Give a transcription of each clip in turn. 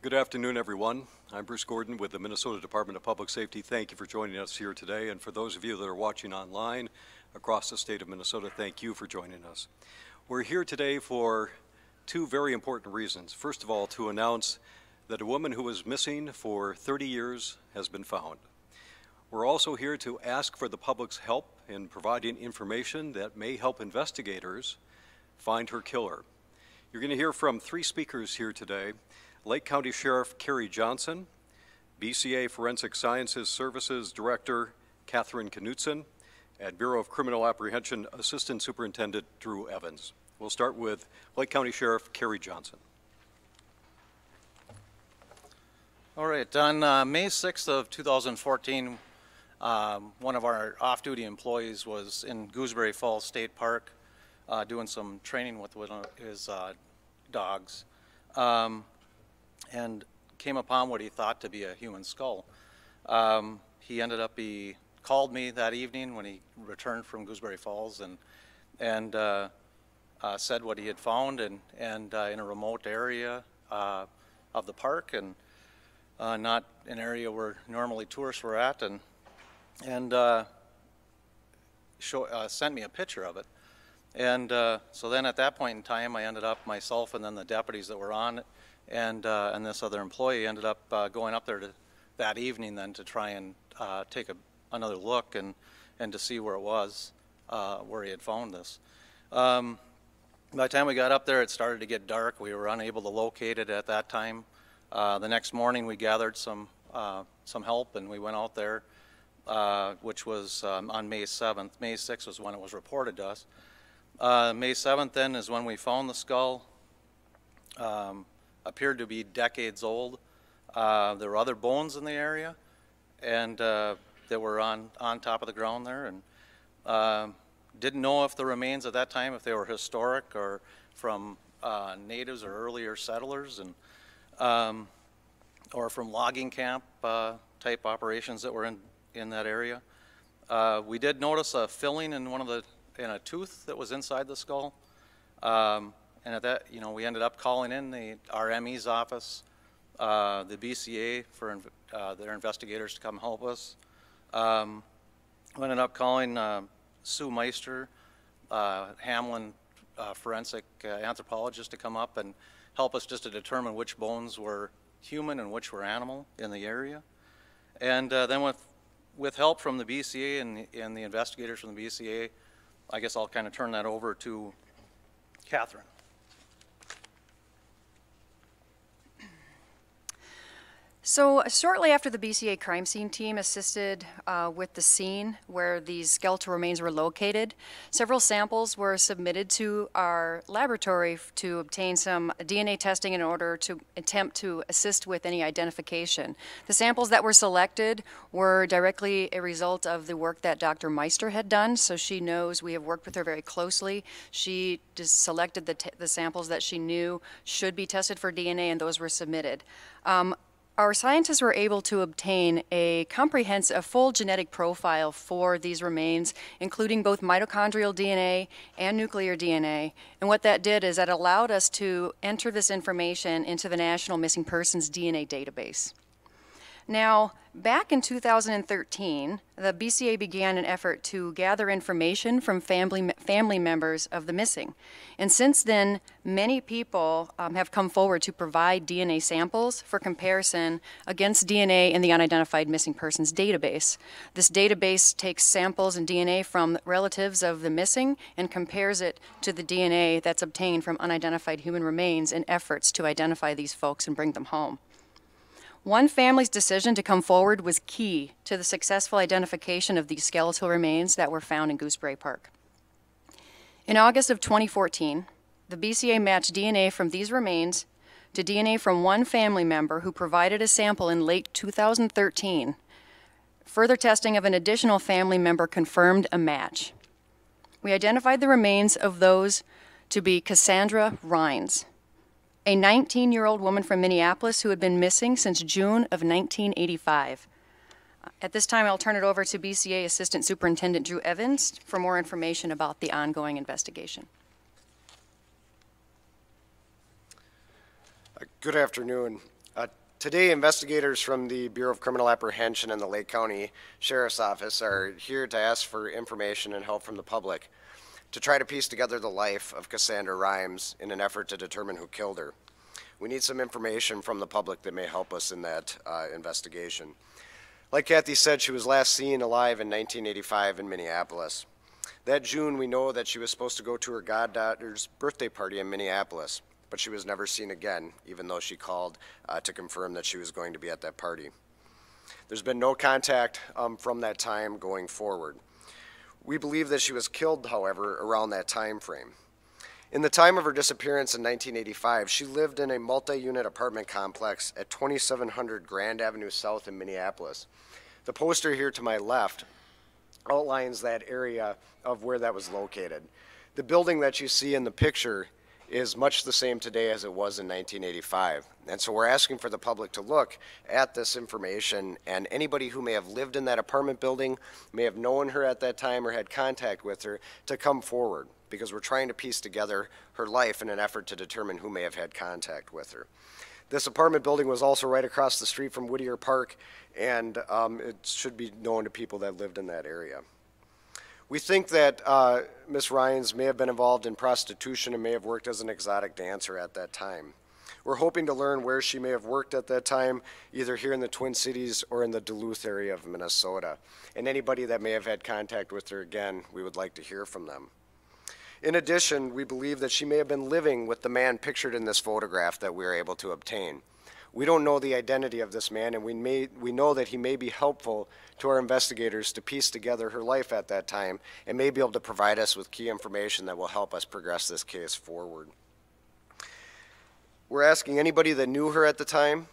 Good afternoon, everyone. I'm Bruce Gordon with the Minnesota Department of Public Safety. Thank you for joining us here today. And for those of you that are watching online across the state of Minnesota, thank you for joining us. We're here today for two very important reasons. First of all, to announce that a woman who was missing for 30 years has been found. We're also here to ask for the public's help in providing information that may help investigators find her killer. You're going to hear from three speakers here today: Lake County Sheriff Kerry Johnson, BCA Forensic Sciences Services Director Catherine Knutson, and Bureau of Criminal Apprehension Assistant Superintendent Drew Evans. We'll start with Lake County Sheriff Kerry Johnson. All right, on May 6th of 2014, one of our off-duty employees was in Gooseberry Falls State Park doing some training with one of his dogs, and came upon what he thought to be a human skull. He called me that evening when he returned from Gooseberry Falls and said what he had found in a remote area of the park, and not an area where normally tourists were at, and sent me a picture of it. And so then at that point in time, I ended up, myself and then the deputies that were on it, and this other employee ended up going up there that evening then to try and take another look and to see where it was, where he had found this. By the time we got up there, it started to get dark. We were unable to locate it at that time. The next morning, we gathered some help, and we went out there, which was on May 7th. May 6th was when it was reported to us. May 7th then is when we found the skull. Appeared to be decades old. There were other bones in the area, and that were on top of the ground there, and didn't know if the remains at that time, if they were historic or from natives or earlier settlers, and or from logging camp type operations that were in that area. We did notice a filling in in a tooth that was inside the skull. And at that, we ended up calling in our ME's office, the BCA for their investigators to come help us. We ended up calling Sue Meister, Hamlin forensic anthropologist, to come up and help us just to determine which bones were human and which were animal in the area. And then with help from the BCA and the investigators from the BCA, I guess I'll kind of turn that over to Catherine. So shortly after the BCA crime scene team assisted with the scene where these skeletal remains were located, several samples were submitted to our laboratory to obtain some DNA testing in order to attempt to assist with any identification. The samples that were selected were directly a result of the work that Dr. Meister had done, so she knows we have worked with her very closely. She just selected the samples that she knew should be tested for DNA, and those were submitted. Our scientists were able to obtain a full genetic profile for these remains, including both mitochondrial DNA and nuclear DNA. And what that did is that allowed us to enter this information into the National Missing Persons DNA database. Now, back in 2013, the BCA began an effort to gather information from family members of the missing. And since then, many people have come forward to provide DNA samples for comparison against DNA in the Unidentified Missing Persons database. This database takes samples and DNA from relatives of the missing and compares it to the DNA that's obtained from unidentified human remains in efforts to identify these folks and bring them home. One family's decision to come forward was key to the successful identification of these skeletal remains that were found in Gooseberry Park. In August of 2014, the BCA matched DNA from these remains to DNA from one family member who provided a sample in late 2013. Further testing of an additional family member confirmed a match. We identified the remains of those to be Cassandra Rhines, a 19-year-old woman from Minneapolis who had been missing since June of 1985. At this time, I'll turn it over to BCA Assistant Superintendent Drew Evans for more information about the ongoing investigation. Good afternoon. Today, investigators from the Bureau of Criminal Apprehension and the Lake County Sheriff's Office are here to ask for information and help from the public to try to piece together the life of Cassandra Rhymes in an effort to determine who killed her. We need some information from the public that may help us in that investigation. Like Kathy said, she was last seen alive in 1985 in Minneapolis. That June, we know that she was supposed to go to her goddaughter's birthday party in Minneapolis, but she was never seen again, even though she called to confirm that she was going to be at that party. There's been no contact from that time going forward. We believe that she was killed, however, around that time frame. In the time of her disappearance in 1985, she lived in a multi-unit apartment complex at 2700 Grand Avenue South in Minneapolis. The poster here to my left outlines that area of where that was located. The building that you see in the picture is much the same today as it was in 1985. And so we're asking for the public to look at this information, and anybody who may have lived in that apartment building, may have known her at that time or had contact with her, to come forward, because we're trying to piece together her life in an effort to determine who may have had contact with her. This apartment building was also right across the street from Whittier Park, and it should be known to people that lived in that area. We think that Ms. Rhymes may have been involved in prostitution and may have worked as an exotic dancer at that time. We're hoping to learn where she may have worked at that time, either here in the Twin Cities or in the Duluth area of Minnesota. And anybody that may have had contact with her, again, we would like to hear from them. In addition, we believe that she may have been living with the man pictured in this photograph that we were able to obtain. We don't know the identity of this man, and we know that he may be helpful to our investigators to piece together her life at that time and may be able to provide us with key information that will help us progress this case forward. We're asking anybody that knew her at the time,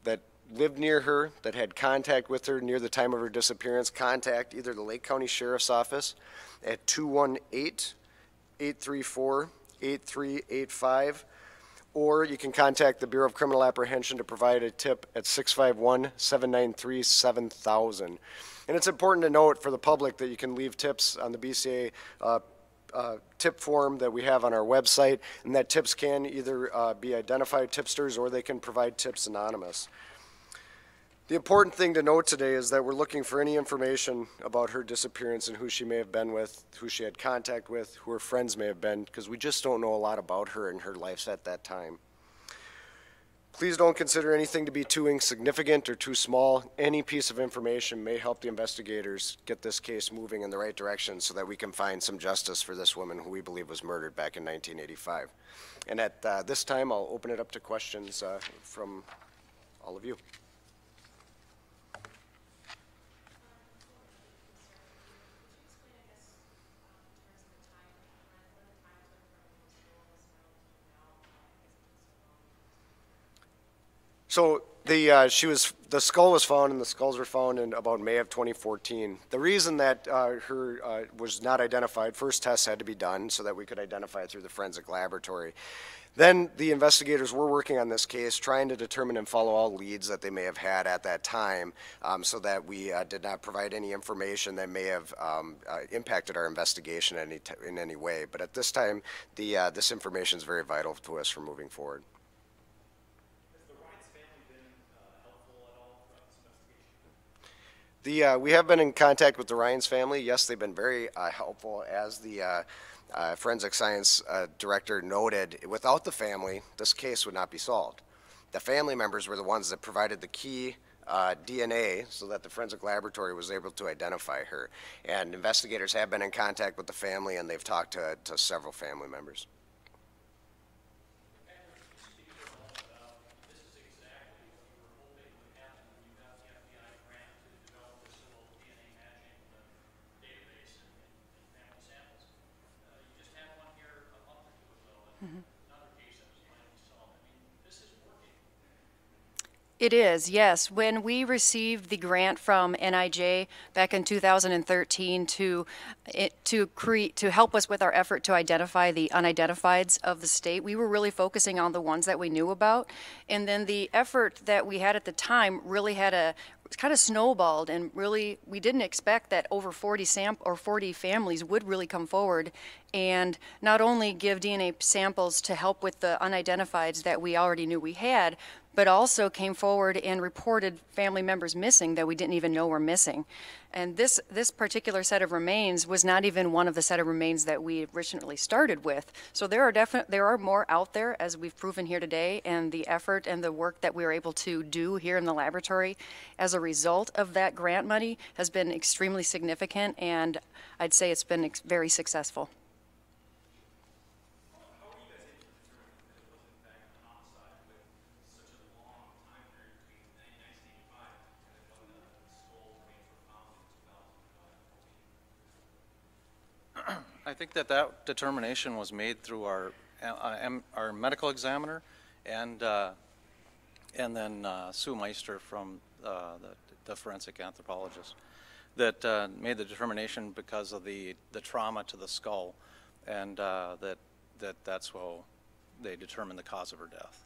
that lived near her, that had contact with her near the time of her disappearance, contact either the Lake County Sheriff's Office at 218-834-8385, or you can contact the Bureau of Criminal Apprehension to provide a tip at 651-793-7000. And it's important to note for the public that you can leave tips on the BCA tip form that we have on our website, and that tips can either be identified tipsters or they can provide tips anonymous. The important thing to note today is that we're looking for any information about her disappearance and who she may have been with, who she had contact with, who her friends may have been, because we just don't know a lot about her and her life at that time. Please don't consider anything to be too insignificant or too small. Any piece of information may help the investigators get this case moving in the right direction so that we can find some justice for this woman who we believe was murdered back in 1985. And at this time, I'll open it up to questions from all of you. So the skull was found, and the skulls were found in about May of 2014. The reason that her was not identified, first tests had to be done so that we could identify it through the forensic laboratory. Then the investigators were working on this case, trying to determine and follow all leads that they may have had at that time, so that we did not provide any information that may have impacted our investigation in any way. But at this time, this information is very vital to us for moving forward. We have been in contact with the Ryan's family. Yes, they've been very helpful. As the forensic science director noted, without the family, this case would not be solved. The family members were the ones that provided the key DNA so that the forensic laboratory was able to identify her. And investigators have been in contact with the family, and they've talked to several family members. It is, yes. When we received the grant from NIJ back in 2013 to help us with our effort to identify the unidentifieds of the state, we were really focusing on the ones that we knew about. And then the effort that we had at the time really had kind of snowballed, and really we didn't expect that over 40 families would really come forward and not only give DNA samples to help with the unidentifieds that we already knew we had, but also came forward and reported family members missing that we didn't even know were missing. And this particular set of remains was not even one of the set of remains that we originally started with. So there are more out there, as we've proven here today, and the effort and the work that we were able to do here in the laboratory as a result of that grant money has been extremely significant, and I'd say it's been very successful. I think that determination was made through our medical examiner and then Sue Meister from the forensic anthropologist that made the determination because of the trauma to the skull, and that's how they determined the cause of her death.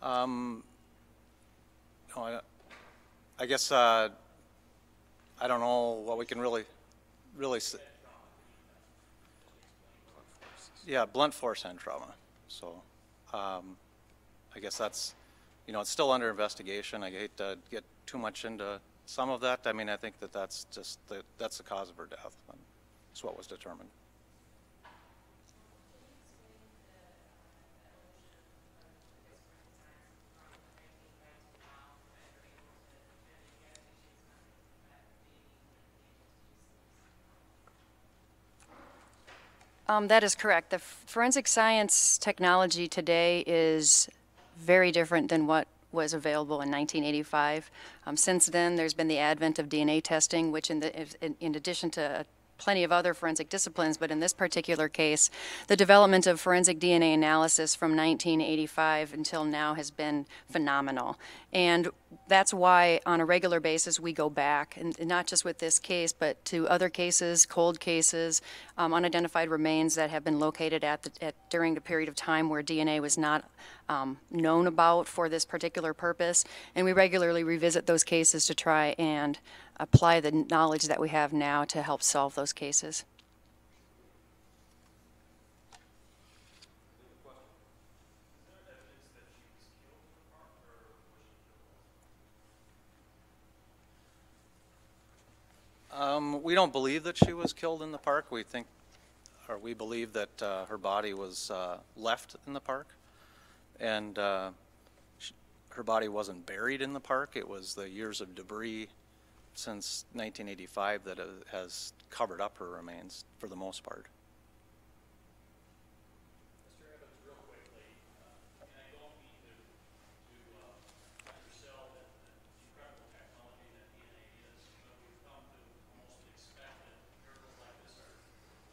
No, I guess I don't know what we can really say. Yeah, blunt force hand trauma. So I guess that's, it's still under investigation. I hate to get too much into some of that. I mean, I think that's just that's the cause of her death. That's what was determined. That is correct. The forensic science technology today is very different than what was available in 1985. Since then, there's been the advent of DNA testing, which in addition to plenty of other forensic disciplines, but in this particular case, the development of forensic DNA analysis from 1985 until now has been phenomenal. And that's why on a regular basis we go back, and not just with this case, but to other cases, cold cases, unidentified remains that have been located during the period of time where DNA was not known about for this particular purpose. And we regularly revisit those cases to try and apply the knowledge that we have now to help solve those cases. We don't believe that she was killed in the park. We believe that her body was left in the park, and her body wasn't buried in the park. It was the years of debris since 1985 that has covered up her remains for the most part. Mr. Evans, real quickly, and I don't mean to undersell the incredible technology that DNA is, but we've come to almost expect that miracles like this are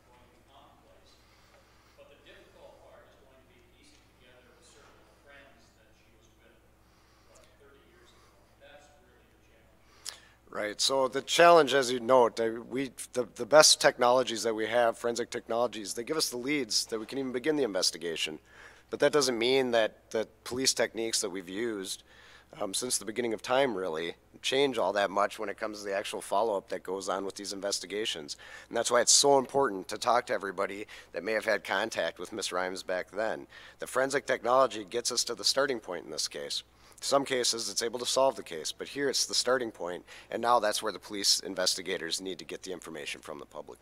going to be commonplace. But the difficult part is going to be piecing together the circle of friends that she was with, 30 years ago. That's really the challenge. Right. So the challenge, as you note, the best technologies that we have, forensic technologies, they give us the leads that we can even begin the investigation. But that doesn't mean that the police techniques that we've used since the beginning of time really change all that much when it comes to the actual follow-up that goes on with these investigations. And that's why it's so important to talk to everybody that may have had contact with Miss Rhymes back then. The forensic technology gets us to the starting point in this case. Some cases it's able to solve the case, but here it's the starting point, and now that's where the police investigators need to get the information from the public.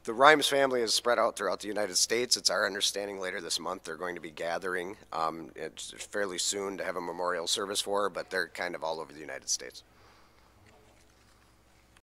The Rhymes family is spread out throughout the United States. It's our understanding later this month they're going to be gathering it's fairly soon to have a memorial service for her, but they're kind of all over the United States.